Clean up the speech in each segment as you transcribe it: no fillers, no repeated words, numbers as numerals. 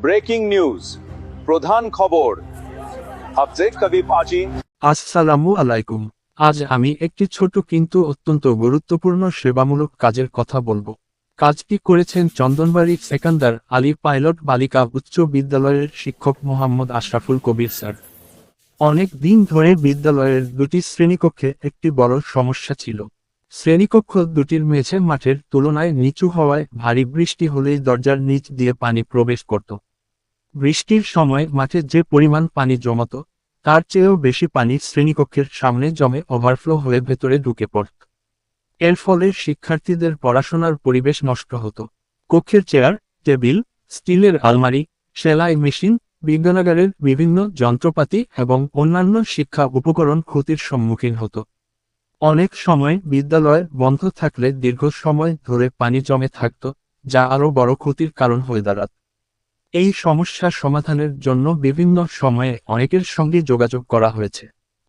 Breaking news, প্রধান খবর। হাফজে কবি পাঁচি। আসসালামু আলাইকুম। আজ আমি একটি ছোট কিন্তু অত্যন্ত গুরুত্বপূর্ণ সেবামূলক কাজের কথা বলবো। কাজটি করেছেন চন্দনবাড়ি সেকান্দার আলী পাইলট বালিকা উচ্চ বিদ্যালয়ের শিক্ষক মোহাম্মদ আশরাফুল কবির স্যার। অনেক দিন ধরে বিদ্যালয়ের দুটি শ্রেণীকক্ষে একটি বড় সমস্যা ছিল। শ্রেণীকক্ষ দুটির মেঝে মাঠের তুলনায় নিচু হওয়ায় ভারী বৃষ্টি হলেই দরজার নিচ দিয়ে পানি প্রবেশ করত। বৃষ্টির সময় মাঠে যে পরিমাণ পানি জমত, তার চেয়েও বেশি পানি শ্রেণীকক্ষের সামনে জমে ওভারফ্লো হয়ে ভেতরে ঢুকে পড়ত। এর ফলে শিক্ষার্থীদের পড়াশোনার পরিবেশ নষ্ট হতো। কক্ষের চেয়ার, টেবিল, স্টিলের আলমারি, সেলাই মেশিন, বিজ্ঞানাগারের বিভিন্ন যন্ত্রপাতি এবং অন্যান্য শিক্ষা উপকরণ ক্ষতির সম্মুখীন হতো। অনেক সময় বিদ্যালয় বন্ধ থাকলে দীর্ঘ সময় ধরে পানি জমে থাকত, যা আরও বড় ক্ষতির কারণ হয়ে দাঁড়াত। এই সমস্যা সমাধানের জন্য বিভিন্ন সময়ে অনেকের সঙ্গে যোগাযোগ করা হয়েছে।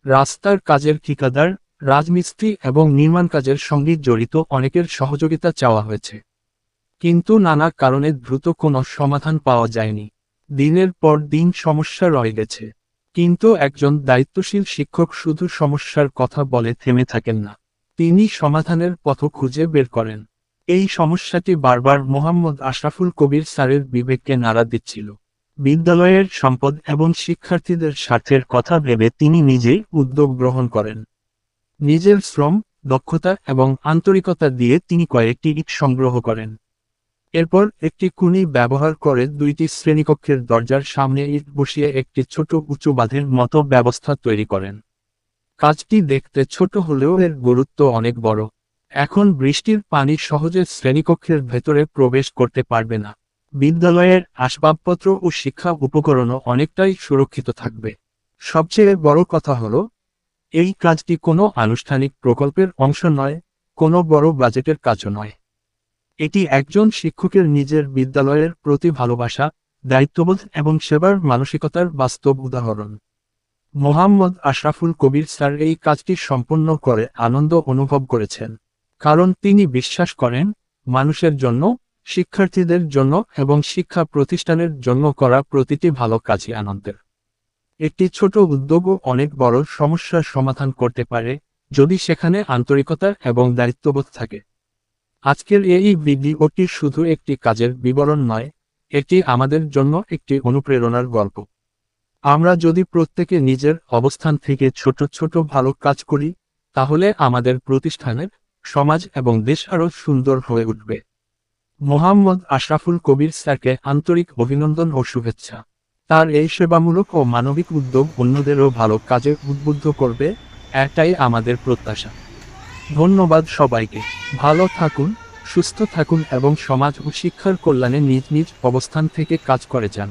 রাস্তার কাজের ঠিকাদার, রাজমিস্ত্রি এবং নির্মাণ কাজের সঙ্গে জড়িত অনেকের সহযোগিতা চাওয়া হয়েছে, কিন্তু নানা কারণে দ্রুত কোনো সমাধান পাওয়া যায়নি। দিনের পর দিন সমস্যা রয়ে গেছে, কিন্তু একজন দায়িত্বশীল শিক্ষক শুধু সমস্যার কথা বলে থেমে থাকেন না, তিনি সমাধানের পথ খুঁজে বের করেন। এই সমস্যাটি বারবার মোহাম্মদ আশরাফুল কবির স্যারের বিবেককে নাড়া দিচ্ছিল। বিদ্যালয়ের সম্পদ এবং শিক্ষার্থীদের স্বার্থের কথা ভেবে তিনি নিজেই উদ্যোগ গ্রহণ করেন। নিজের শ্রম, দক্ষতা এবং আন্তরিকতা দিয়ে তিনি কয়েকটি ইট সংগ্রহ করেন। এরপর একটি কুনি ব্যবহার করে দুইটি শ্রেণীকক্ষের দরজার সামনে ইট বসিয়ে একটি ছোট উঁচু বাঁধের মতো ব্যবস্থা তৈরি করেন। কাজটি দেখতে ছোট হলেও এর গুরুত্ব অনেক বড়। এখন বৃষ্টির পানি সহজে শ্রেণীকক্ষের ভেতরে প্রবেশ করতে পারবে না। বিদ্যালয়ের আসবাবপত্র ও শিক্ষা উপকরণও অনেকটাই সুরক্ষিত থাকবে। সবচেয়ে বড় কথা হলো, এই কাজটি কোনো আনুষ্ঠানিক প্রকল্পের অংশ নয়, কোনো বড় বাজেটের কাজও নয়। এটি একজন শিক্ষকের নিজের বিদ্যালয়ের প্রতি ভালোবাসা, দায়িত্ববোধ এবং সেবার মানসিকতার বাস্তব উদাহরণ। মোহাম্মদ আশরাফুল কবির স্যার এই কাজটি সম্পন্ন করে আনন্দ অনুভব করেছেন, কারণ তিনি বিশ্বাস করেন, মানুষের জন্য, শিক্ষার্থীদের জন্য এবং শিক্ষা প্রতিষ্ঠানের জন্য করা প্রতিটি ভালো কাজই আনন্দের। একটি ছোট উদ্যোগও অনেক বড় সমস্যার সমাধান করতে পারে, যদি সেখানে আন্তরিকতা এবং দায়িত্ববোধ থাকে। আজকের এই ভিডিওটি শুধু একটি কাজের বিবরণ নয়, এটি আমাদের জন্য একটি অনুপ্রেরণার গল্প। আমরা যদি প্রত্যেকে নিজের অবস্থান থেকে ছোট ছোট ভালো কাজ করি, তাহলে আমাদের প্রতিষ্ঠানের, সমাজ এবং দেশ আরও সুন্দর হয়ে উঠবে। মোহাম্মদ আশরাফুল কবির স্যারকে আন্তরিক অভিনন্দন ও শুভেচ্ছা। তার এই সেবামূলক ও মানবিক উদ্যোগ অন্যদেরও ভালো কাজে উদ্বুদ্ধ করবে, এটাই আমাদের প্রত্যাশা। ধন্যবাদ সবাইকে। ভালো থাকুন, সুস্থ থাকুন এবং সমাজ ও শিক্ষার কল্যাণে নিজ নিজ অবস্থান থেকে কাজ করে যান।